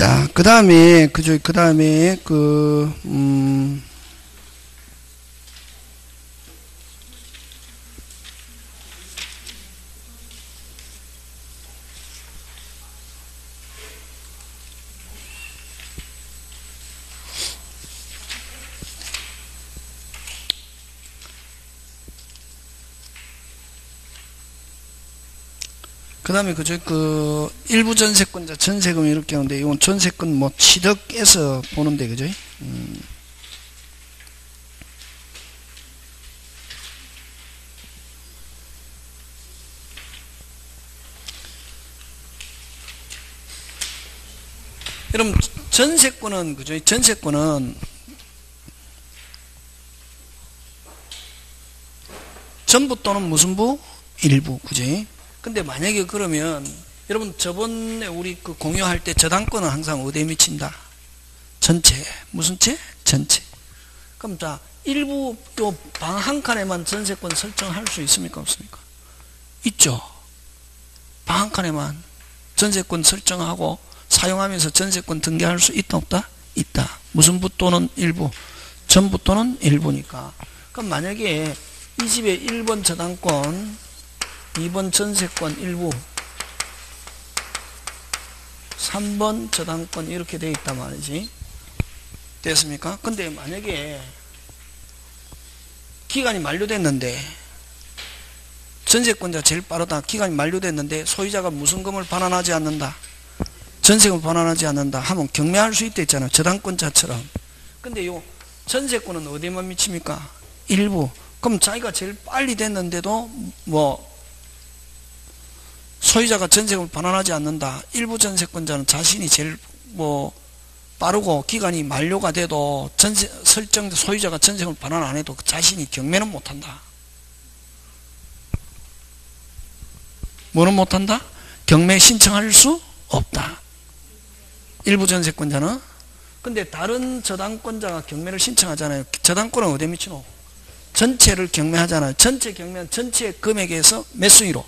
자, 그 다음에, 일부 전세권자 전세금 이렇게 하는데, 이건 전세권 뭐 취득해서 보는데, 그죠? 여러분, 전세권은, 그죠? 전세권은 전부 또는 무슨 부? 일부, 그죠? 근데 만약에 그러면 여러분 저번에 우리 그 공유할 때 저당권은 항상 어디에 미친다? 전체. 무슨 채? 전체. 그럼 자, 일부 또 방 한 칸에만 전세권 설정할 수 있습니까? 없습니까? 있죠. 방 한 칸에만 전세권 설정하고 사용하면서 전세권 등기할 수 있다 없다? 있다. 무슨 부 또는 일부? 전부 또는 일부니까. 그럼 만약에 이 집에 1번 저당권 2번 전세권 일부 3번 저당권 이렇게 되어 있단 말이지. 됐습니까? 근데 만약에 기간이 만료됐는데 전세권자 제일 빠르다. 기간이 만료됐는데 소유자가 무슨 금을 반환하지 않는다. 전세금을 반환하지 않는다 하면 경매할 수 있다 했잖아요. 저당권자처럼. 근데 요 전세권은 어디에만 미칩니까? 일부. 그럼 자기가 제일 빨리 됐는데도 뭐 소유자가 전세금을 반환하지 않는다. 일부 전세권자는 자신이 제일 뭐 빠르고 기간이 만료가 돼도 소유자가 전세금을 반환 안 해도 자신이 경매는 못한다. 뭐는 못한다? 경매 신청할 수 없다. 일부 전세권자는. 근데 다른 저당권자가 경매를 신청하잖아요. 저당권은 어디에 미치노? 전체를 경매하잖아요. 전체 경매는 전체 금액에서 몇 순위로?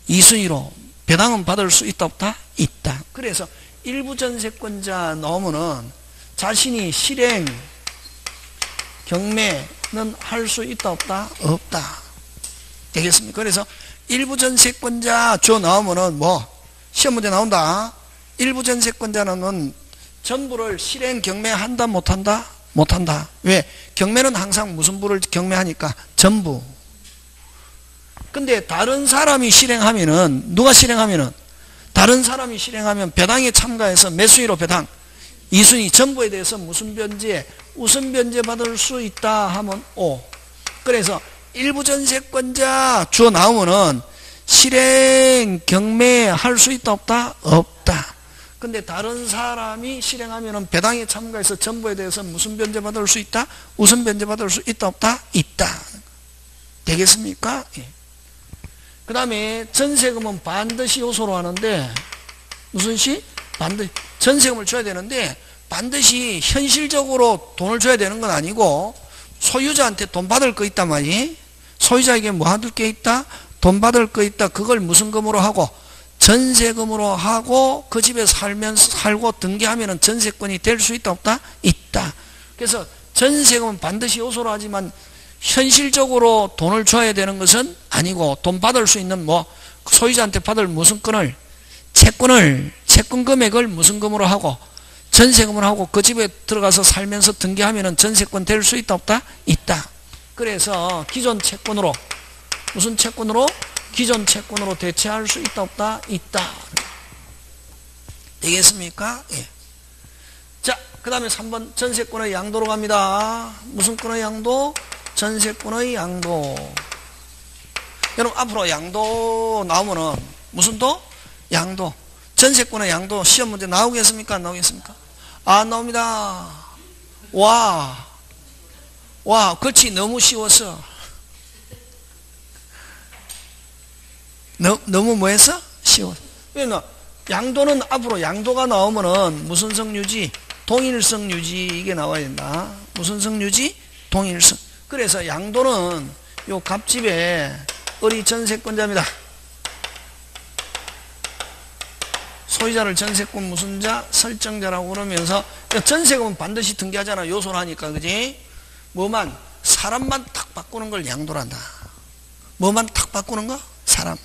2순위로 배당은 받을 수 있다 없다? 있다. 그래서 일부 전세권자 넣으면은 자신이 실행 경매는 할 수 있다 없다? 없다. 되겠습니까? 그래서 일부 전세권자 줘 넣으면은 뭐 시험 문제 나온다. 일부 전세권자는 전부를 실행 경매한다 못한다? 못한다. 왜? 경매는 항상 무슨 부를 경매하니까 전부. 근데 다른 사람이 실행하면은 누가 실행하면은 다른 사람이 실행하면 배당에 참가해서 몇 순위로 배당? 2순위 전부에 대해서 무슨 변제? 우선 변제 받을 수 있다 하면 5. 그래서 일부 전세권자 주어 나오면은 실행 경매할 수 있다 없다? 없다. 근데 다른 사람이 실행하면은 배당에 참가해서 전부에 대해서 무슨 변제 받을 수 있다? 우선 변제 받을 수 있다 없다? 있다. 되겠습니까? 예. 그 다음에 전세금은 반드시 요소로 하는데 무슨 시? 반드시 전세금을 줘야 되는데 반드시 현실적으로 돈을 줘야 되는 건 아니고 소유자한테 돈 받을 거 있단 말이에요. 소유자에게 뭐 받을 게 있다? 돈 받을 거 있다. 그걸 무슨 금으로 하고? 전세금으로 하고 그 집에 살고 등기하면 전세권이 될 수 있다 없다? 있다. 그래서 전세금은 반드시 요소로 하지만 현실적으로 돈을 줘야 되는 것은 아니고 돈 받을 수 있는 뭐 소유자한테 받을 무슨 건을 채권 금액을 무슨 금으로 하고 전세금으로 하고 그 집에 들어가서 살면서 등기하면 전세권 될 수 있다 없다? 있다. 그래서 기존 채권으로 무슨 채권으로? 기존 채권으로 대체할 수 있다 없다? 있다. 되겠습니까? 예. 자, 그 다음에 3번 전세권의 양도로 갑니다. 무슨 권의 양도? 전세권의 양도. 여러분 앞으로 양도 나오면은 무슨 도? 양도. 전세권의 양도 시험 문제 나오겠습니까? 안 나오겠습니까? 안 나옵니다. 와, 그렇지. 너무 쉬웠어. 너무 뭐 했어? 쉬워. 왜냐면 양도는 앞으로 양도가 나오면은 무슨 성유지? 동일성 유지 이게 나와야 된다. 무슨 성유지? 동일성. 그래서 양도는 요 갑집의 을이 전세권자입니다. 소유자를 전세권 무슨자, 설정자라고 그러면서 전세금은 반드시 등기하잖아. 요소를 하니까, 그지? 뭐만? 사람만 탁 바꾸는 걸 양도란다. 뭐만 탁 바꾸는 거? 사람.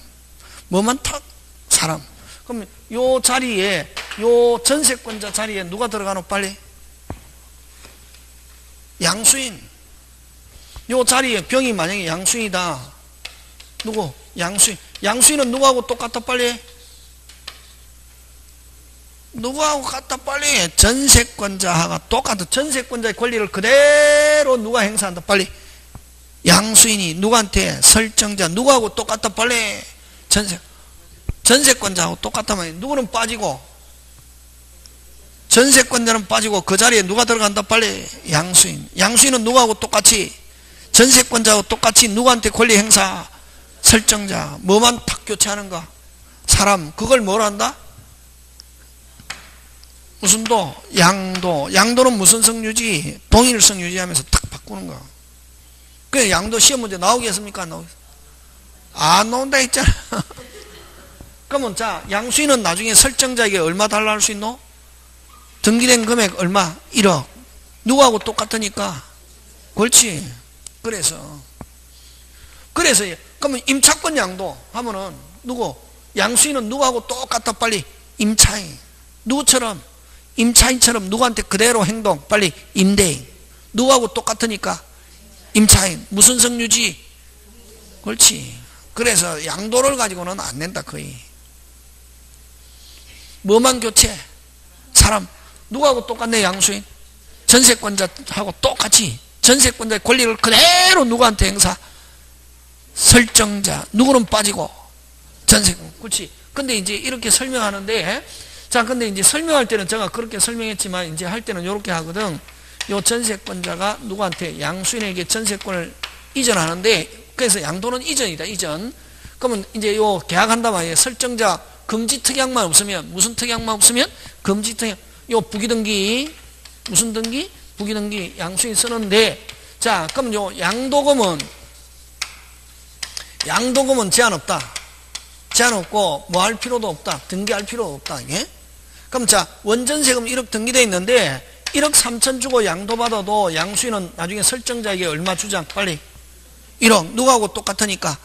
뭐만 탁? 사람. 그럼 요 자리에, 요 전세권자 자리에 누가 들어가노? 빨리? 양수인. 요 자리에 병이 만약에 양수인이다. 누구? 양수인. 양수인은 누구하고 똑같아? 빨리? 누구하고 같다? 빨리? 전세권자하고 똑같아. 전세권자의 권리를 그대로 누가 행사한다? 빨리? 양수인이 누구한테? 설정자. 누구하고 똑같다? 빨리? 전세권자하고 똑같다면 누구는 빠지고? 전세권자는 빠지고 그 자리에 누가 들어간다? 빨리? 양수인. 양수인은 누구하고 똑같이? 전세권자하고 똑같이 누구한테 권리 행사? 설정자. 뭐만 탁 교체하는가? 사람. 그걸 뭐라 한다? 무슨 도? 양도. 양도는 무슨 성유지? 동일성 유지하면서 탁 바꾸는 거. 그래, 양도 시험 문제 나오겠습니까? 안 나오겠습니까? 안 나온다 했잖아. 그러면 자, 양수인은 나중에 설정자에게 얼마 달라 할 수 있노? 등기된 금액 얼마? 1억. 누구하고 똑같으니까? 그렇지. 그래서 그러면 임차권 양도 하면은 누구? 양수인은 누구하고 똑같아? 빨리? 임차인. 누구처럼? 임차인처럼 누구한테 그대로 행동? 빨리? 임대인. 누구하고 똑같으니까? 임차인. 무슨 성유지? 그렇지. 그래서 양도를 가지고는 안 낸다. 거의. 뭐만 교체? 사람. 누구하고 똑같네? 양수인. 전세권자하고 똑같이 전세권자의 권리를 그대로 누구한테 행사? 설정자. 누구는 빠지고? 전세권. 그렇지. 근데 이제 이렇게 설명하는데, 자, 근데 이제 설명할 때는 제가 그렇게 설명했지만, 이제 할 때는 이렇게 하거든. 요 전세권자가 누구한테? 양수인에게 전세권을 이전하는데, 그래서 양도는 이전이다. 이전. 그러면 이제 요 계약한다 말이에요. 설정자 금지 특약만 없으면, 무슨 특약만 없으면? 금지 특약. 요 부기등기. 무슨 등기? 부기등기. 양수인 쓰는데, 자, 그럼 요 양도금은 제한 없다. 제한 없고 뭐 할 필요도 없다. 등기할 필요도 없다. 이게? 그럼 자, 원전세금 1억 등기되어 있는데 1억 3천 주고 양도받아도 양수인은 나중에 설정자에게 얼마 주장? 빨리. 1억. 누구하고 똑같으니까?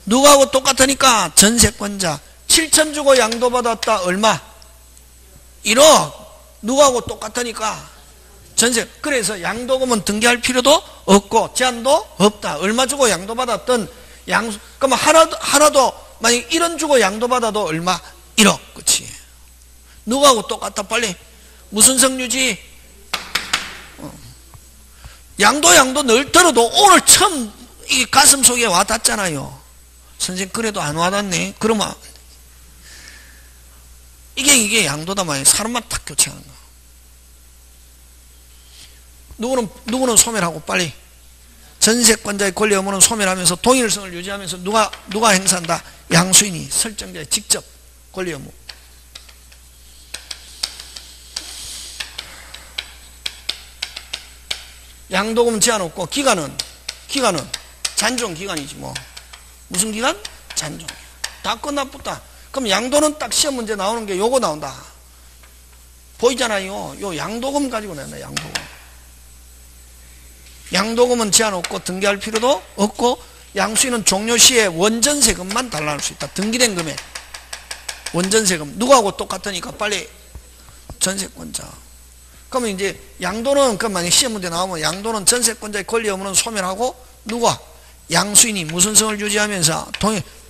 누구하고 똑같으니까? 전세권자. 7천 주고 양도받았다. 얼마? 1억. 누구하고 똑같으니까? 전세. 그래서 양도금은 등기할 필요도 없고 제한도 없다. 얼마 주고 양도받았던 그러면 하나도 만약 1원 주고 양도받아도 얼마? 1억. 그치. 누구하고 똑같아? 빨리. 무슨 성유지? 양도 늘 들어도 오늘 처음 이 가슴 속에 와닿잖아요. 선생님 그래도 안 와닿네. 그러면 이게 양도다 말이에요. 사람만 탁 교체하는 거. 누구는 소멸하고 빨리. 전세권자의 권리 의무는 소멸하면서 동일성을 유지하면서 누가 행사한다? 양수인이 설정자의 직접 권리 의무. 양도금 제한 없고 기간은 잔존 기간이지 뭐. 무슨 기간? 잔존. 다 끝났다. 그럼 양도는 딱 시험 문제 나오는 게 요거 나온다. 보이잖아요. 요 양도금 가지고 낸다. 양도금은 제한 없고 등기할 필요도 없고 양수인은 종료 시에 원전세금만 달라할 수 있다. 등기된 금액. 원전세금. 누구하고 똑같으니까 빨리 전세권자. 그러면 이제 양도는 그럼 만약 시험 문제 나오면 양도는 전세권자의 권리 의무는 소멸하고 누가? 양수인이 무슨 성을 유지하면서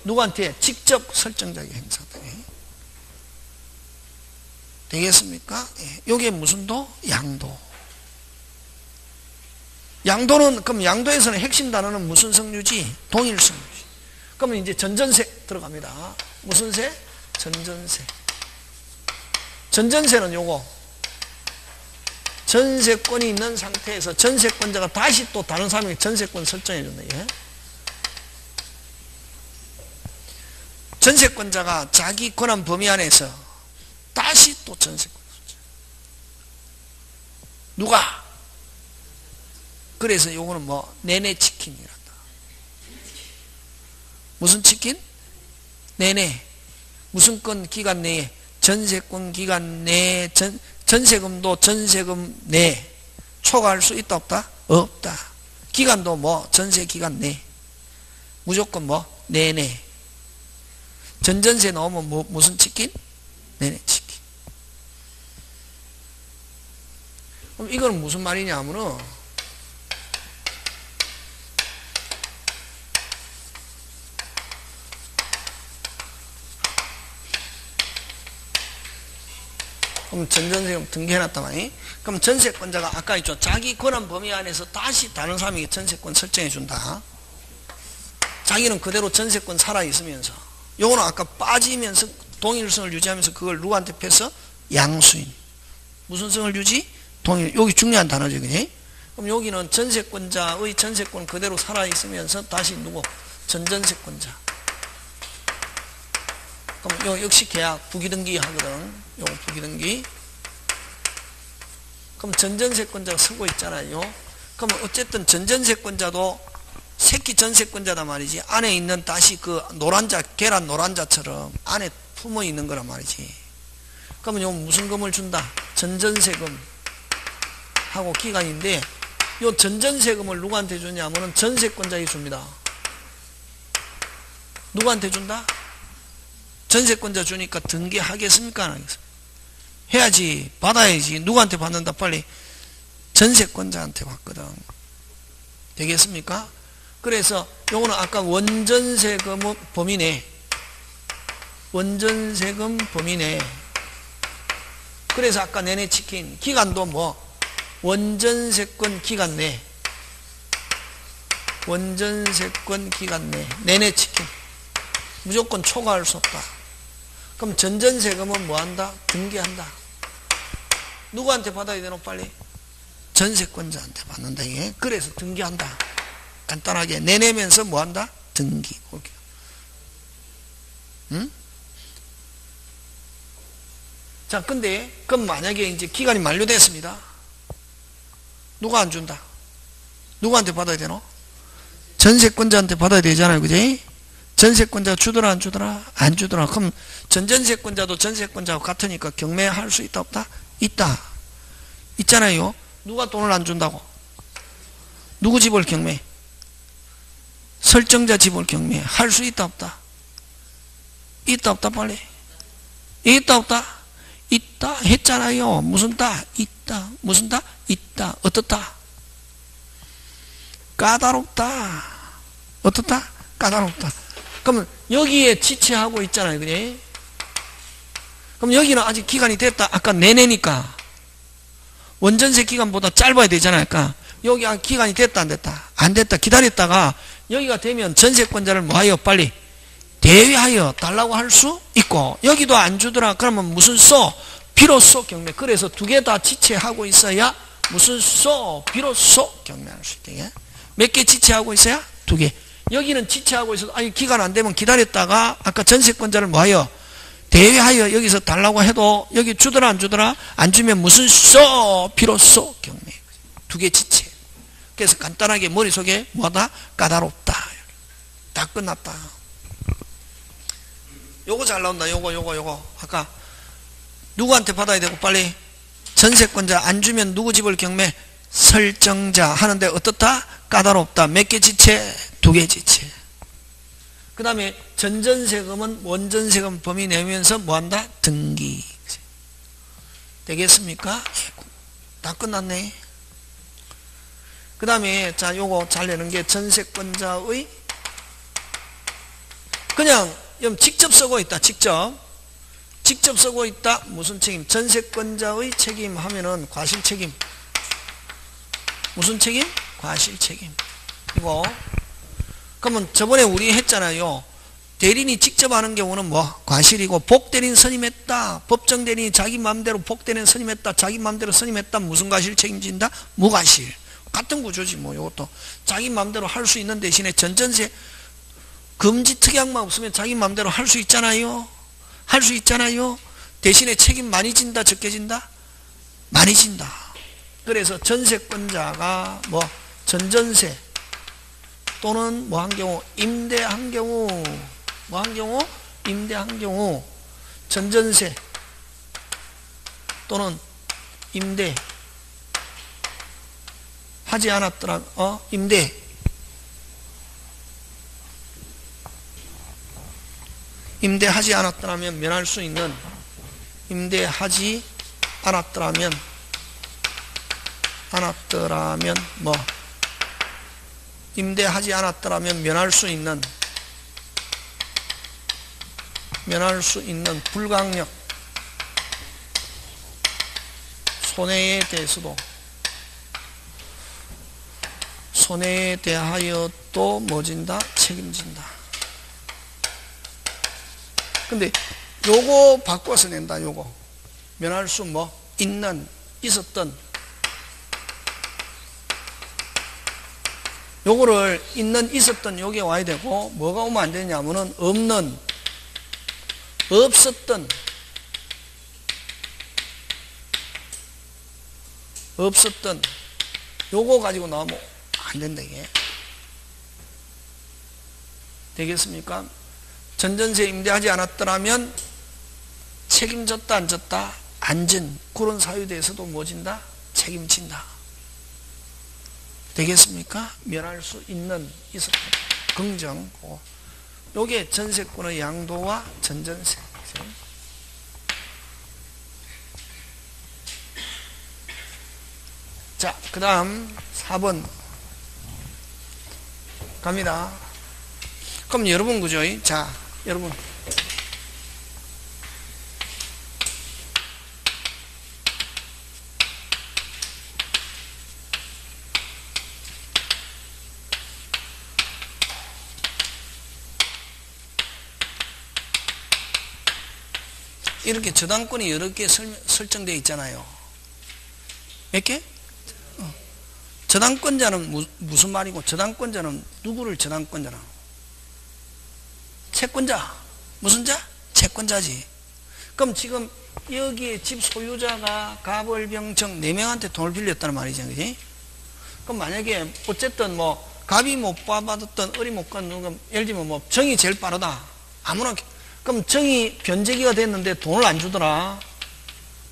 누구한테? 직접 설정자에게 행사돼. 되겠습니까? 이게 무슨 도? 양도. 양도는, 그럼 양도에서는 핵심 단어는 무슨 성유지? 동일성 유지. 그러면 이제 전전세 들어갑니다. 무슨 세? 전전세. 전전세는 요거. 전세권이 있는 상태에서 전세권자가 다시 또 다른 사람에게 전세권 설정해준다. 예? 전세권자가 자기 권한 범위 안에서 다시 또 전세권 설정. 누가? 그래서 요거는 뭐 내내 치킨이란다. 무슨 치킨? 내내. 무슨 건 기간 내에 전세권 기간 내에 전세금도 전세금 내에 초과할 수 있다 없다? 없다. 기간도 뭐 전세 기간 내 무조건 뭐 내내. 전전세 나오면 뭐 무슨 치킨? 내내 치킨. 그럼 이거는 무슨 말이냐면은 그럼 전전세금 등기해놨다 말이. 그럼 전세권자가 아까 있죠. 자기 권한 범위 안에서 다시 다른 사람에게 전세권 설정해준다. 자기는 그대로 전세권 살아있으면서 요거는 아까 빠지면서 동일성을 유지하면서 그걸 누구한테 패서? 양수인. 무슨 성을 유지? 동일. 여기 중요한 단어죠. 그지? 그럼 여기는 전세권자의 전세권 그대로 살아있으면서 다시 누구? 전전세권자. 그럼 요 역시 계약 부기등기 하거든. 요거 부기등기. 그럼 전전세권자가 쓰고 있잖아요. 그럼 어쨌든 전전세권자도 새끼 전세권자다 말이지. 안에 있는 다시 그 노란자, 계란 노란자처럼 안에 품어 있는 거란 말이지. 그러면 요 무슨 금을 준다? 전전세금 하고 기간인데 요 전전세금을 누구한테 주냐면은 전세권자에게 줍니다. 누구한테 준다? 전세권자 주니까 등기하겠습니까? 안 하겠습니까? 해야지. 받아야지. 누구한테 받는다? 빨리 전세권자한테 받거든. 되겠습니까? 그래서 요거는 아까 원전세금 범위 내. 원전세금 범위 내. 그래서 아까 내내 치킨 기간도 뭐 원전세권 기간 내. 원전세권 기간 내. 내내 치킨. 무조건 초과할 수 없다. 그럼 전전세금은 뭐한다? 등기한다. 누구한테 받아야 되노? 빨리 전세권자한테 받는다. 이게. 그래서 등기한다. 간단하게 내내면서 뭐한다? 등기. 응? 자, 근데 그럼 만약에 이제 기간이 만료됐습니다. 누가 안 준다? 누구한테 받아야 되노? 전세권자한테 받아야 되잖아요. 그지? 전세권자가 주더라 안 주더라? 안 주더라. 그럼 전전세권자도 전세권자하고 같으니까 경매할 수 있다 없다? 있다. 있잖아요. 누가 돈을 안 준다고? 누구 집을 경매? 설정자 집을 경매. 할 수 있다 없다? 있다 없다 빨리? 있다 없다? 있다 했잖아요. 무슨 따? 있다. 무슨 따? 있다. 어떻다? 까다롭다. 어떻다? 까다롭다. 그러면 여기에 지체하고 있잖아요. 그지? 그럼 여기는 아직 기간이 됐다. 아까 내내니까 원전세 기간보다 짧아야 되잖아요. 아까 여기 기간이 됐다 안 됐다? 안 됐다. 기다렸다가 여기가 되면 전세권자를 뭐하여? 빨리 대위하여 달라고 할 수 있고, 여기도 안 주더라. 그러면 무슨 소? 비로소 경매. 그래서 두 개 다 지체하고 있어야 무슨 소? 비로소 경매할 수 있대. 몇 개 지체하고 있어야? 두 개. 여기는 지체하고 있어도 아니 기간 안 되면 기다렸다가 아까 전세권자를 뭐하여? 대위하여 여기서 달라고 해도 여기 주더라 안 주더라? 안 주면 무슨 소? 비로소 경매. 두 개 지체. 그래서 간단하게 머릿속에 뭐다? 까다롭다. 다 끝났다. 요거 잘 나온다. 요거. 아까 누구한테 받아야 되고 빨리 전세권자 안 주면 누구 집을 경매? 설정자 하는데 어떻다? 까다롭다. 몇 개 지체? 두 개 지체. 그 다음에 전전세금은 원전세금 범위 내면서 뭐한다? 등기. 되겠습니까? 다 끝났네. 그 다음에 자 요거 잘 내는 게 전세권자의 그냥 직접 쓰고 있다. 직접 쓰고 있다. 무슨 책임? 전세권자의 책임 하면은 과실책임. 무슨 책임? 과실책임. 이거 그러면 저번에 우리 했잖아요. 대리인이 직접 하는 경우는 뭐? 과실이고, 복대리인 선임했다. 법정대리인이 자기 마음대로 복대리인 선임했다. 자기 마음대로 선임했다. 무슨 과실 책임진다? 무과실. 같은 구조지 뭐. 이것도 자기 마음대로 할 수 있는 대신에 전전세 금지 특약만 없으면 자기 마음대로 할 수 있잖아요. 할 수 있잖아요. 대신에 책임 많이 진다, 적게 진다? 많이 진다. 그래서 전세권자가 뭐 전전세 또는 뭐 한 경우 임대한 경우 뭐 한 경우 임대한 경우 전전세 또는 임대 하지 않았더라 임대하지 않았더라면 면할 수 있는 임대하지 않았더라면 뭐 임대하지 않았더라면 면할 수 있는 불강력 손해에 대하여 또 뭐진다? 책임진다. 근데 요거 바꿔서 낸다. 요거 면할 수 있는 있었던 요거를 있는 있었던 요게 와야 되고 뭐가 오면 안 되냐면은 없는 없었던 요거 가지고 나오면 안 된다. 이게 되겠습니까? 전전세 임대하지 않았더라면 책임졌다 안 졌다? 안 진 그런 사유에 대해서도 뭐진다? 책임진다. 되겠습니까? 면할 수 있는 있었다. 긍정. 요게 전세권의 양도와 전전세. 자, 그 다음 4번 갑니다. 그럼 여러분 그죠? 자, 여러분 이렇게 저당권이 여러 개 설정되어 있잖아요. 몇 개? 저당권자는 무슨 말이고, 저당권자는 누구를 저당권자나? 채권자. 무슨 자? 채권자지. 그럼 지금 여기에 집 소유자가 갑을병청 4명한테 돈을 빌렸다는 말이죠. 그지? 그럼 만약에 어쨌든 갑이 못 받았던 을이 못 받는, 예를 들면 정이 제일 빠르다. 아무나, 그럼 정이 변제기가 됐는데 돈을 안 주더라.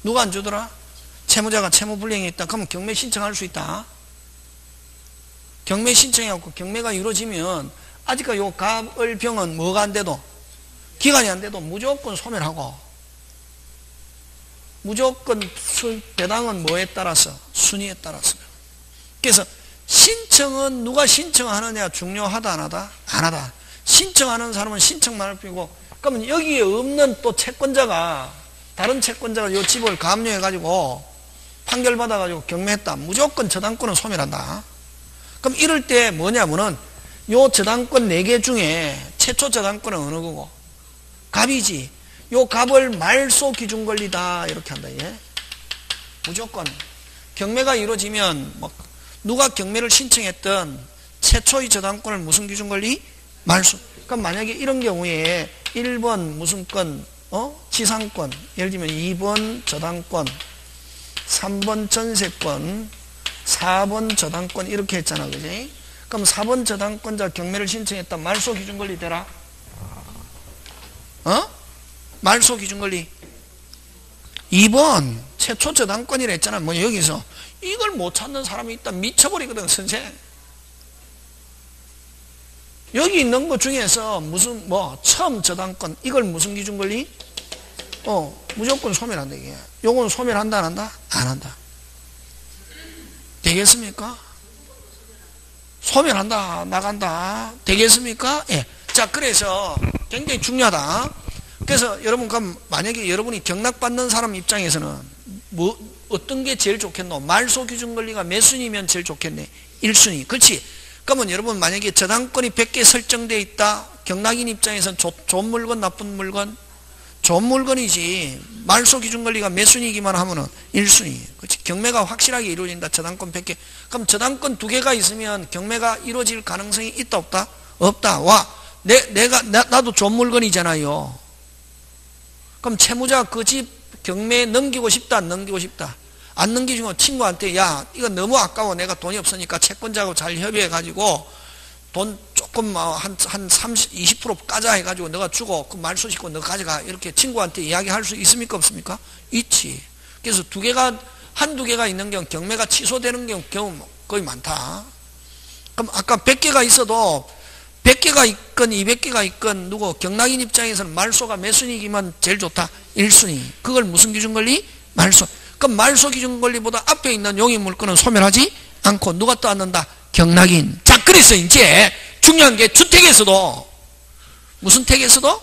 누가 안 주더라? 채무자가 채무불이행이 있다. 그러면 경매 신청할 수 있다. 경매 신청해갖고 경매가 이루어지면 아직까지 요 갑을병은 뭐가 안 돼도, 기간이 안 돼도 무조건 소멸하고, 무조건 배당은 뭐에 따라서? 순위에 따라서. 그래서 신청은 누가 신청하느냐 중요하다 안 하다? 안 하다. 신청하는 사람은 신청만 할 뿐이고, 그러면 여기에 없는 또 채권자가, 다른 채권자가 요 집을 가압류해가지고 판결받아가지고 경매했다. 무조건 저당권은 소멸한다. 그럼 이럴 때 뭐냐면은 요 저당권 4개 중에 최초 저당권은 어느 거고? 갑이지. 요 갑을 말소 기준 권리다. 이렇게 한다. 예? 무조건. 경매가 이루어지면 누가 경매를 신청했던 최초의 저당권을 무슨 기준 권리? 말소. 그럼 만약에 이런 경우에 1번 무슨 건? 지상권. 예를 들면 2번 저당권, 3번 전세권, 4번 저당권 이렇게 했잖아. 그지? 그럼 4번 저당권자 경매를 신청했다. 말소 기준 권리 되라? 말소 기준 권리 2번 최초 저당권이라 했잖아. 여기서 이걸 못 찾는 사람이 있다. 미쳐버리거든, 선생. 여기 있는 것 중에서 무슨 처음 저당권 이걸 무슨 기준 권리? 무조건 소멸한다. 이게 요건 소멸한다 안 한다? 안 한다. 되겠습니까? 소멸한다 나간다. 되겠습니까? 예. 자, 그래서 굉장히 중요하다. 그래서 여러분, 그럼 만약에 여러분이 경락받는 사람 입장에서는 어떤 게 제일 좋겠노? 말소 기준 권리가 몇 순위면 제일 좋겠네? 1순위. 그렇지? 그러면 여러분, 만약에 저당권이 100개 설정되어 있다. 경락인 입장에서는 좋은 물건, 나쁜 물건? 좋은 물건이지. 말소 기준 권리가 몇 순위기만 하면은 1순위. 그렇지? 경매가 확실하게 이루어진다. 저당권 100개. 그럼 저당권 2개가 있으면 경매가 이루어질 가능성이 있다, 없다? 없다. 와, 나도 좋은 물건이잖아요. 그럼 채무자 그 집 경매에 넘기고 싶다, 안 넘기고 싶다? 안 넘기시고 친구한테, 야, 이거 너무 아까워. 내가 돈이 없으니까 채권자하고 잘 협의해가지고 돈 조금 한 30, 20% 까자 해가지고 너가 주고 그 말소 짓고 너 가져가. 이렇게 친구한테 이야기할 수 있습니까? 없습니까? 있지. 그래서 한두 개가 있는 경우 경매가 취소되는 경우 거의 많다. 그럼 아까 100개가 있어도 100개가 있건 200개가 있건 경락인 입장에서는 말소가 몇 순위이기만 제일 좋다? 1순위. 그걸 무슨 기준 권리? 말소. 그럼 말소 기준 권리보다 앞에 있는 용익 물건은 소멸하지 않고 누가 또 앉는다? 경락인. 자, 그래서 이제 중요한 게 주택에서도 무슨 택에서도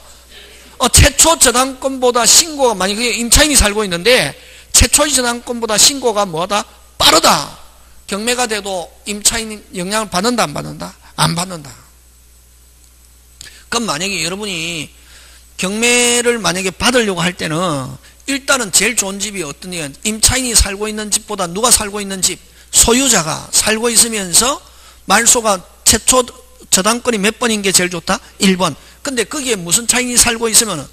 최초 저당권보다 신고가 만약에 임차인이 살고 있는데 최초 저당권보다 신고가 뭐하다? 빠르다. 경매가 돼도 임차인이 영향을 받는다 안 받는다? 안 받는다. 그럼 만약에 여러분이 경매를 만약에 받으려고 할 때는 일단은 제일 좋은 집이 어떤 게 임차인이 살고 있는 집보다 누가 살고 있는 집, 소유자가 살고 있으면서 말소가 최초 저당권이 몇 번인 게 제일 좋다? 1번. 근데 거기에 무슨 차인이 살고 있으면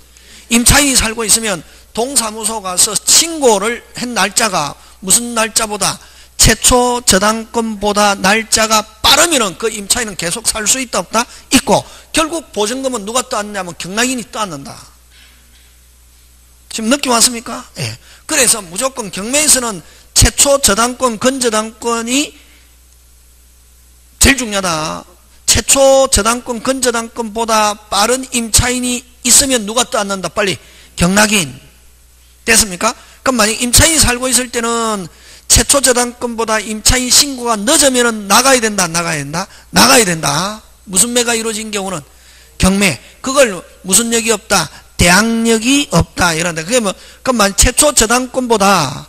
임차인이 살고 있으면 동사무소 가서 신고를 한 날짜가 무슨 날짜보다 최초 저당권보다 날짜가 빠르면은 그 임차인은 계속 살 수 있다 없다? 있고 결국 보증금은 누가 떠안냐면 경락인이 떠안는다. 지금 느낌 왔습니까? 예. 그래서 무조건 경매에서는 최초 저당권, 근저당권이 제일 중요하다. 최초 저당권, 근저당권보다 빠른 임차인이 있으면 누가 떠안는다? 빨리 경락인. 됐습니까? 그럼 만약 임차인이 살고 있을 때는 최초 저당권보다 임차인 신고가 늦으면 나가야 된다, 안 나가야 된다? 나가야 된다. 무슨 매가 이루어진 경우는 경매. 그걸 무슨 역이 없다? 대항력이 없다. 이런다. 그게 그럼 최초 저당권보다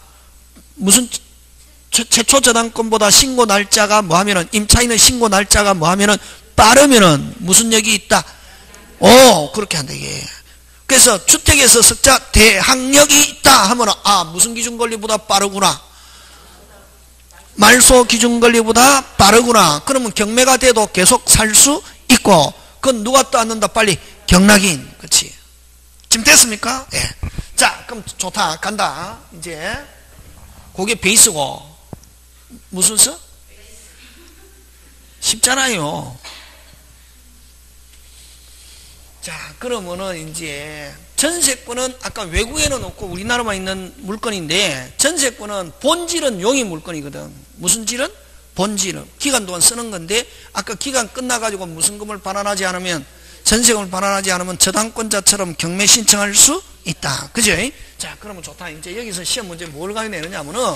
최초 저당권보다 신고 날짜가 뭐하면은 임차인의 신고 날짜가 뭐하면은 빠르면은 무슨 역이 있다? 그렇게 한다 이게. 그래서 주택에서 석자 대항력이 있다 하면은 무슨 기준 권리보다 빠르구나. 말소 기준 권리보다 빠르구나. 그러면 경매가 돼도 계속 살 수 있고 그건 누가 떠안는다? 빨리 경락인. 그렇지. 지금 됐습니까? 예. 자, 그럼 좋다. 간다. 이제 그게 베이스고 무슨 서? 쉽잖아요. 자, 그러면은 이제 전세권은 아까 외국에는 없고 우리나라만 있는 물건인데 전세권은 본질은 용익 물건이거든. 무슨 질은? 본질은 기간 동안 쓰는 건데 아까 기간 끝나가지고 무슨금을 반환하지 않으면 전세금을 반환하지 않으면 저당권자처럼 경매 신청할 수 있다. 그죠? 자, 그러면 좋다. 이제 여기서 시험 문제 뭘 가지고 내느냐면은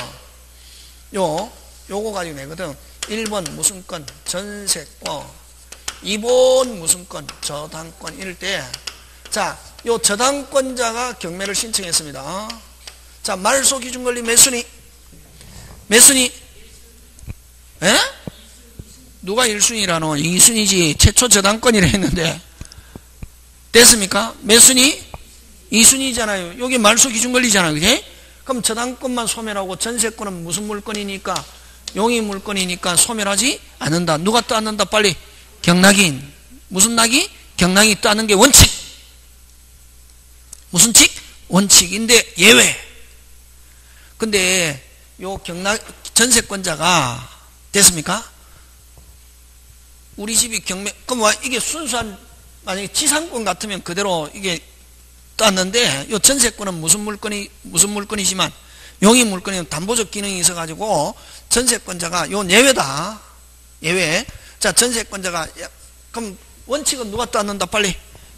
요거 가지고 내거든. 1번 무슨 건? 전세권. 2번 무슨 건? 저당권. 이럴 때 자, 요 저당권자가 경매를 신청했습니다. 자, 말소 기준 권리 몇 순위? 몇 순위? 에? 누가 1순위라노? 2순위지. 최초 저당권이라 했는데 됐습니까? 몇 순위? 2순위잖아요. 여기 말소 기준 권리잖아요. 그지? 그럼 저당권만 소멸하고 전세권은 무슨 물건이니까? 용익 물건이니까 소멸하지 않는다. 누가 떠안는다? 빨리 경락인. 무슨 낙이? 경락이 떠안는 게 원칙. 무슨 칙? 원칙인데 예외. 근데 요 전세권자가 됐습니까? 우리 집이 그럼 이게 순수한 만약에 지상권 같으면 그대로 이게 땄는데 요 전세권은 무슨 물건이지만 용익 물건에는 담보적 기능이 있어가지고 전세권자가 요 예외다. 예외. 자, 전세권자가 그럼 원칙은 누가 땄는다? 빨리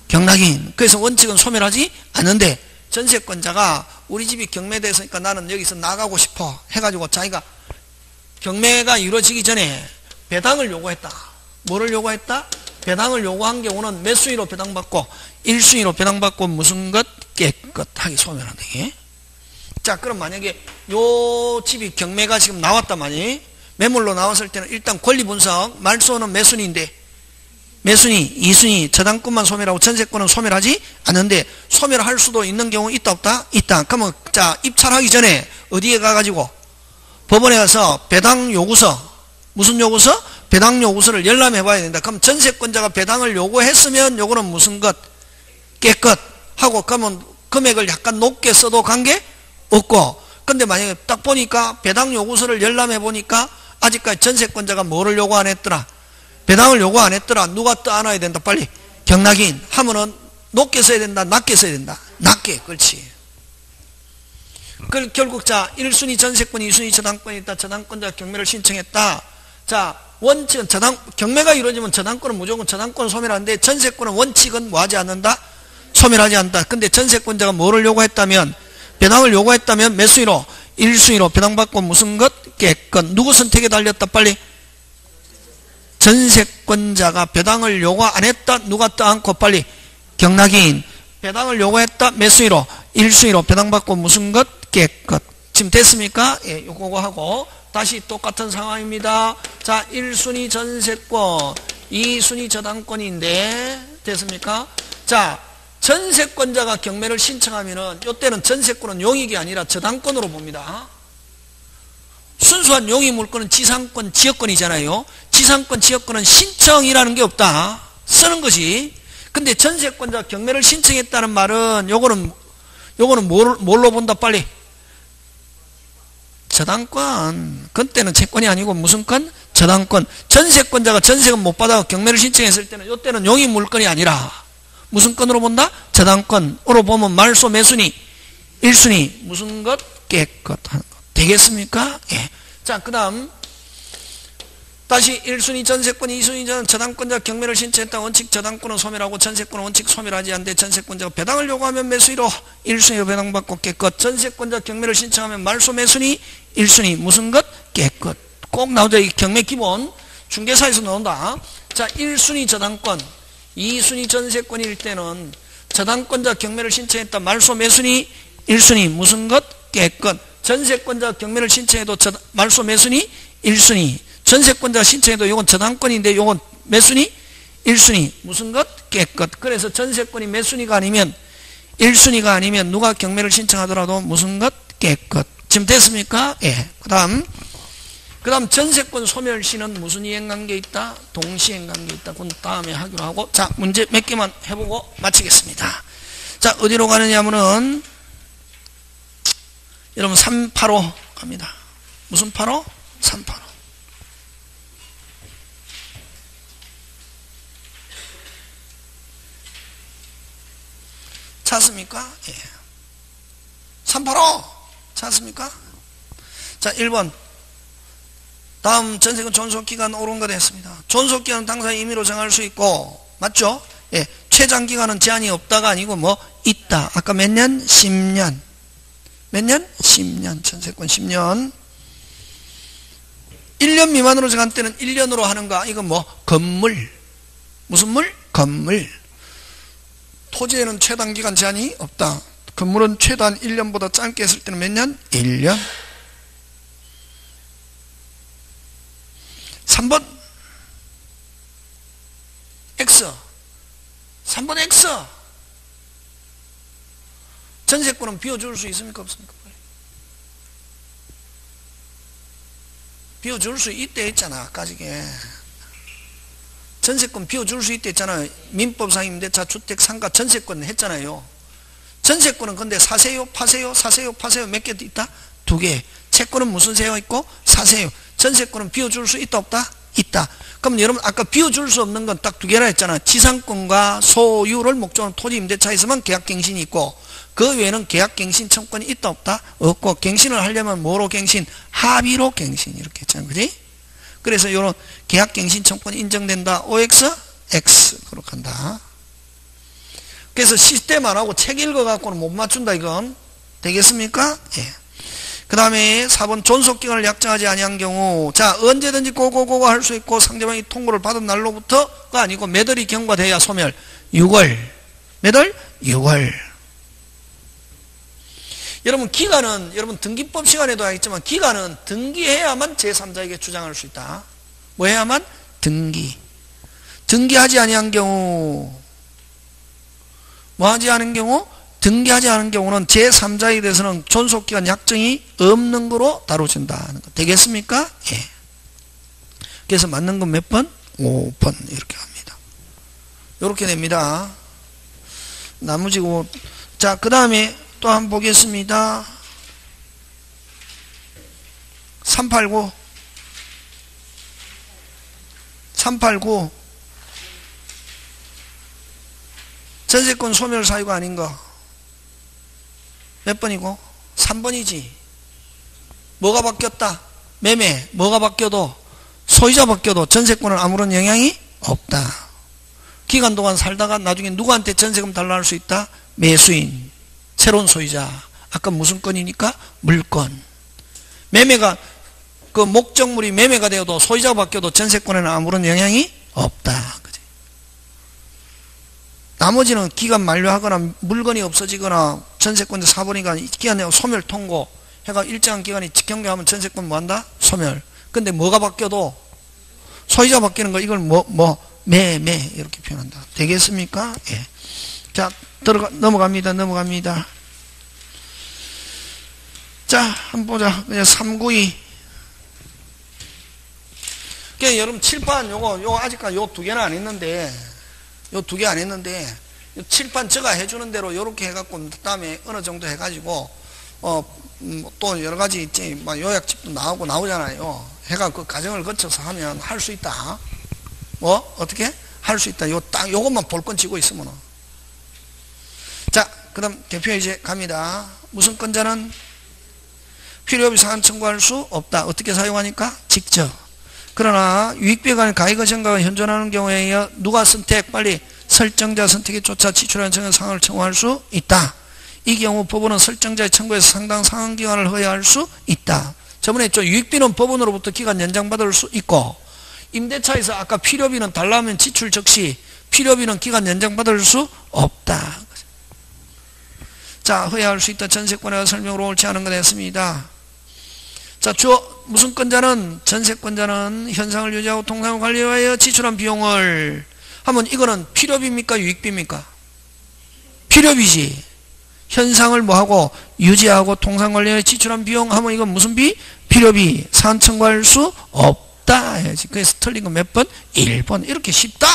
경락인. 그래서 원칙은 소멸하지 않는데 전세권자가 우리 집이 경매됐으니까 나는 여기서 나가고 싶어 해가지고 자기가 경매가 이루어지기 전에 배당을 요구했다. 뭐를 요구했다? 배당을 요구한 경우는 몇 순위로 배당받고 1순위로 배당받고 무슨 것? 깨끗하게 소멸한다. 자, 그럼 만약에 요 집이 경매가 지금 나왔단 말이에요. 매물로 나왔을 때는 일단 권리 분석 말소는 몇 순위인데 몇 순위? 2순위. 저당권만 소멸하고 전세권은 소멸하지 않는데 소멸할 수도 있는 경우 있다 없다? 있다. 그러면 자, 입찰하기 전에 어디에 가가지고 법원에 가서 배당 요구서 무슨 요구서? 배당 요구서를 열람해 봐야 된다. 그럼 전세권자가 배당을 요구했으면 요거는 무슨 것? 깨끗 하고 그러면 금액을 약간 높게 써도 관계 없고 근데 만약에 딱 보니까 배당 요구서를 열람해 보니까 아직까지 전세권자가 뭐를 요구 안 했더라? 배당을 요구 안 했더라. 누가 떠안아야 된다? 빨리 경락인 하면은 높게 써야 된다? 낮게 써야 된다? 낮게. 그렇지. 결국 자 1순위 전세권, 2순위 저당권이 있다. 저당권자 경매를 신청했다. 자 원칙은 경매가 이루어지면 저당권은 무조건 저당권을 소멸하는데 전세권은 원칙은 뭐하지 않는다? 소멸하지 않는다. 근데 전세권자가 뭐를 요구했다면, 배당을 요구했다면 몇 순위로? 1순위로 배당받고 무슨 것? 깨끗. 누구 선택에 달렸다 빨리? 전세권자가 배당을 요구 안 했다. 누가 떠안고 빨리? 경락인. 배당을 요구했다. 몇 순위로? 1순위로 배당받고 무슨 것? 깨끗. 지금 됐습니까? 예, 요거 하고 다시 똑같은 상황입니다. 자, 1순위 전세권, 2순위 저당권인데 됐습니까? 자, 전세권자가 경매를 신청하면은 이때는 전세권은 용익이 아니라 저당권으로 봅니다. 순수한 용익 물건은 지상권, 지역권이잖아요. 지상권, 지역권은 신청이라는 게 없다. 쓰는 것이. 근데 전세권자 경매를 신청했다는 말은 요거는 뭘로 본다 빨리? 저당권. 그때는 채권이 아니고 무슨 권? 저당권. 전세권자가 전세금 못 받아 경매를 신청했을 때는 이때는 용익 물건이 아니라 무슨 건으로 본다? 저당권으로 보면 말소 매순위 1순위 무슨 것? 깨끗한 것. 되겠습니까? 예. 자, 그 다음 다시 1순위 전세권, 2순위 저당권자 경매를 신청했다. 원칙 저당권은 소멸하고 전세권은 원칙 소멸하지 않는데 전세권자가 배당을 요구하면 매수위로 1순위로 배당받고 깨끗. 전세권자 경매를 신청하면 말소 매순위 1순위 무슨 것? 깨끗. 꼭 나오죠. 이 경매 기본 중개사에서 나온다. 자, 1순위 저당권, 2순위 전세권일 때는 저당권자 경매를 신청했다. 말소 매순위 1순위 무슨 것? 깨끗. 전세권자 경매를 신청해도 말소 매순위 1순위. 전세권자 신청해도 이건 저당권인데 이건 몇 순위? 1순위. 무슨 것? 깨끗. 그래서 전세권이 몇 순위가 아니면 1순위가 아니면 누가 경매를 신청하더라도 무슨 것? 깨끗. 지금 됐습니까? 예. 그 다음 전세권 소멸시는 무슨 이행관계 있다? 동시행관계 있다. 그건 다음에 하기로 하고. 자, 문제 몇 개만 해보고 마치겠습니다. 자, 어디로 가느냐면은 여러분 385 갑니다. 무슨 85? 385. 찾습니까? 예. 385 찾습니까? 자, 1번 다음 전세권 존속기간 옳은 거 됐습니다. 존속기간은 당사의 임의로 정할 수 있고 맞죠? 예. 최장기간은 제한이 없다가 아니고 뭐 있다. 아까 몇 년? 10년. 몇 년? 10년. 전세권 10년. 1년 미만으로 정한 때는 1년으로 하는가? 이건 뭐 건물. 무슨 물? 건물. 토지에는 최단기간 제한이 없다. 건물은 최단 1년보다 짧게 했을 때는 몇 년? 1년. 3번 X. 3번 X. 전세권은 비워줄 수 있습니까? 없습니까? 비워줄 수 있대 했잖아. 아까 저게 전세권 비워줄 수 있대 했잖아. 민법상 임대차 주택 상가 전세권 했잖아요. 전세권은 근데 사세요 파세요 사세요 파세요 몇 개 있다? 2개. 채권은 무슨 세요 있고? 사세요. 전세권은 비워줄 수 있다 없다? 있다. 그럼 여러분 아까 비워줄 수 없는 건 딱 2개라 했잖아. 지상권과 소유를 목적으로 토지 임대차 있으면 계약갱신이 있고 그 외에는 계약갱신 청구권이 있다 없다? 없고 갱신을 하려면 뭐로 갱신? 합의로 갱신 이렇게 했잖아. 그지? 그래서 이런 계약갱신 청구권이 인정된다. OX, X 그렇게 한다. 그래서 시스템 안 하고 책 읽어갖고는 못 맞춘다 이건. 되겠습니까? 예. 그 다음에 4번 존속기간을 약정하지 아니한 경우 자 언제든지 고고고고 할 수 있고 상대방이 통보를 받은 날로부터가 아니고 몇 월이 경과돼야 소멸 6월 몇 월? 6월. 여러분 기간은 여러분 등기법 시간에도 하겠지만 기간은 등기해야만 제3자에게 주장할 수 있다. 뭐 해야만? 등기하지 아니한 경우 뭐 하지 않은 경우? 등기하지 않은 경우는 제3자에 대해서는 존속기간 약정이 없는 거로 다뤄진다는 거. 되겠습니까? 예. 그래서 맞는 건 몇 번? 5번 이렇게 합니다. 이렇게 됩니다. 나머지고 자 그 다음에 또 한번 보겠습니다. 389 전세권 소멸 사유가 아닌 거 몇 번이고? 3번이지. 뭐가 바뀌었다? 매매. 뭐가 바뀌어도, 소유자 바뀌어도 전세권은 아무런 영향이 없다. 기간 동안 살다가 나중에 누구한테 전세금 달라 할 수 있다? 매수인, 새로운 소유자. 아까 무슨 건이니까? 물건. 매매가, 그 목적물이 매매가 되어도 소유자가 바뀌어도 전세권에는 아무런 영향이 없다. 그치? 나머지는 기간 만료하거나 물건이 없어지거나 전세권자 사버리니까 기간 내에 소멸 통고 해가 일정한 기간이 경과하면 전세권 뭐한다? 소멸. 근데 뭐가 바뀌어도 소유자 바뀌는 거 이걸 매매 이렇게 표현한다. 되겠습니까? 예. 자, 넘어갑니다. 자, 한번 보자. 그냥 392. 그러니까 여러분 칠판 요거 아직까지 요 두 개는 안 했는데, 요 두 개 안 했는데, 칠판 제가 해주는 대로 요렇게 해갖고 다음에 어느 정도 해가지고 또 여러 가지 있지, 막 요약집도 나오잖아요. 해가 그 과정을 거쳐서 하면 할 수 있다. 어떻게 할 수 있다. 요것만 볼건 쥐고 있으면. 자, 그다음 대표 이제 갑니다. 무슨 건자는 필요없이 사안 청구할 수 없다. 어떻게 사용하니까? 직접. 그러나 유익비에 가액의 증가가 현존하는 경우에 누가 선택? 빨리 설정자 선택에 쫓아 지출한 정의 상한을 청구할 수 있다. 이 경우 법원은 설정자의 청구에서 상당 상한기간을 허용할 수 있다. 저번에 했죠. 유익비는 법원으로부터 기간 연장받을 수 있고, 임대차에서 아까 필요비는 달라면 지출 즉시, 필요비는 기간 연장받을 수 없다. 자, 허용할 수 있다. 전세권에 설명으로 옳지 않은 것 했습니다. 자, 무슨 건자는, 전세권자는 현상을 유지하고 통상을 관리하여 지출한 비용을 하면 이거는 필요비입니까? 유익비입니까? 필요비지. 현상을 뭐하고 유지하고 통상관리에 지출한 비용 하면 이건 무슨 비? 필요비. 사안 청구할 수 없다 해야지. 그래서 틀린 거 몇 번? 1번. 이렇게 쉽다.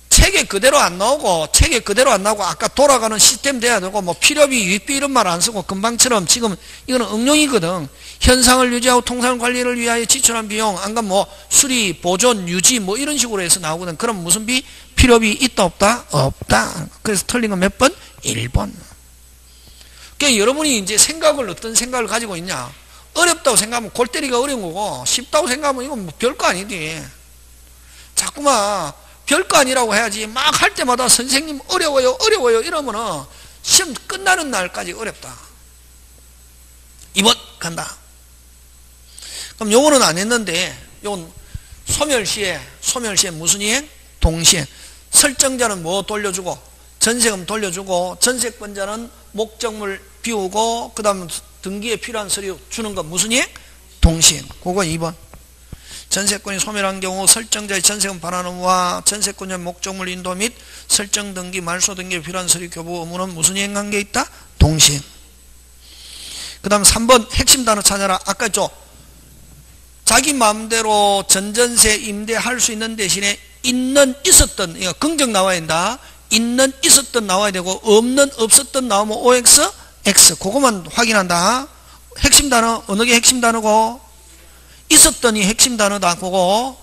책에 그대로 안 나오고 아까 돌아가는 시스템 돼야 되고 뭐 필요비, 유익비 이런 말 안 쓰고 금방처럼 지금 이거는 응용이거든. 현상을 유지하고 통상관리를 위하여 지출한 비용, 안간 뭐 수리, 보존, 유지 뭐 이런 식으로 해서 나오거든. 그럼 무슨 비? 필요비 있다 없다? 없다. 그래서 틀린 건 몇 번? 1번. 그러니까 여러분이 이제 어떤 생각을 가지고 있냐? 어렵다고 생각하면 골 때리기가 어려운 거고, 쉽다고 생각하면 이건 뭐 별거 아니지. 자꾸만 별거 아니라고 해야지. 막 할 때마다 선생님 어려워요 이러면은 시험 끝나는 날까지 어렵다. 2번 간다. 그럼 요거는 안 했는데, 요건 소멸시에 무슨 이행? 동시행. 설정자는 뭐 돌려주고? 전세금 돌려주고, 전세권자는 목적물 비우고, 그 다음 등기에 필요한 서류 주는 거 무슨 이행? 동시행. 그거 2번. 전세권이 소멸한 경우 설정자의 전세금 반환 의무와 전세권자의 목적물 인도 및 설정 등기, 말소 등기에 필요한 서류 교부 의무는 무슨 이행 관계에 있다? 동시행. 그 다음 3번 핵심 단어 찾아라. 아까 있죠. 자기 마음대로 전전세 임대할 수 있는 대신에 있었던, 이거 긍정 나와야 된다. 있었던 나와야 되고, 없었던 나오면 OX, X. 그거만 확인한다. 핵심 단어, 어느 게 핵심 단어고? 있었던이 핵심 단어다. 그거.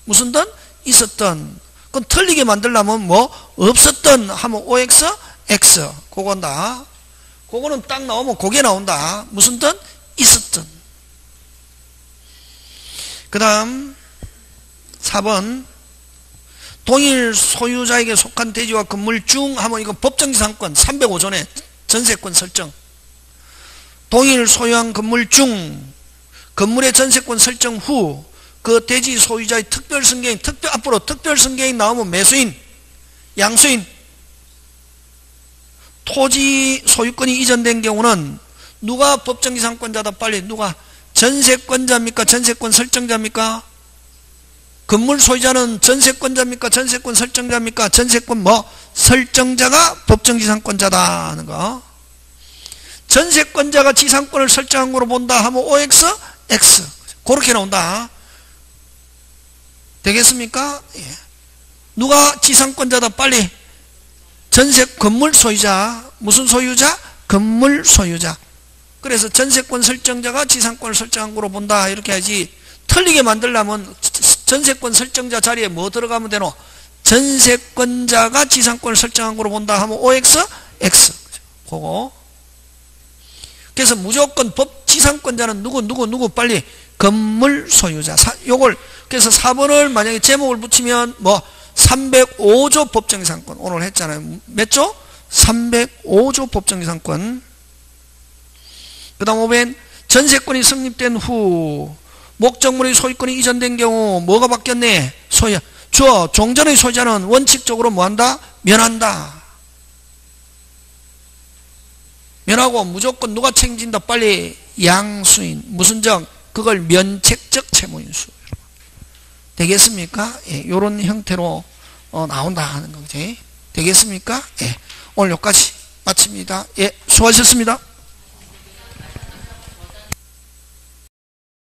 무슨 던? 있었던. 그건 틀리게 만들려면 뭐? 없었던 하면 OX, X. 그건다. 그거는 딱 나오면 그게 나온다. 무슨 던? 있었던. 그 다음 4번 동일 소유자에게 속한 대지와 건물 중 하면 이건 법정지상권 305조네. 전세권 설정. 동일 소유한 건물 중 건물의 전세권 설정 후 그 대지 소유자의 특별승계인, 앞으로 특별승계인 나오면 매수인, 양수인, 토지 소유권이 이전된 경우는 누가 법정지상권자다? 빨리 누가? 전세권자입니까? 전세권 설정자입니까? 건물 소유자는 전세권자입니까? 전세권 설정자입니까? 전세권 설정자가 법정지상권자다 하는 거. 전세권자가 지상권을 설정한 거로 본다 하면 OX, X. 그렇게 나온다. 되겠습니까? 예. 누가 지상권자다? 빨리. 건물 소유자. 무슨 소유자? 건물 소유자. 그래서 전세권 설정자가 지상권을 설정한 거로 본다. 이렇게 해야지. 틀리게 만들려면 전세권 설정자 자리에 뭐 들어가면 되노? 전세권자가 지상권을 설정한 거로 본다 하면 OX, X. 그거. 그래서 무조건 법지상권자는 누구 빨리 건물 소유자. 요걸 그래서 4번을 만약에 제목을 붙이면 뭐 305조 법정이상권 오늘 했잖아요. 몇 조? 305조 법정이상권. 그 다음 5번 전세권이 성립된 후 목적물의 소유권이 이전된 경우 뭐가 바뀌었네? 주어 종전의 소유자는 원칙적으로 뭐한다? 면한다. 면하고 무조건 누가 책임진다? 빨리 양수인. 무슨 정? 그걸 면책적 채무인수. 되겠습니까? 예, 요런 형태로 나온다 하는 거지. 되겠습니까? 예, 오늘 여기까지 마칩니다. 예, 수고하셨습니다.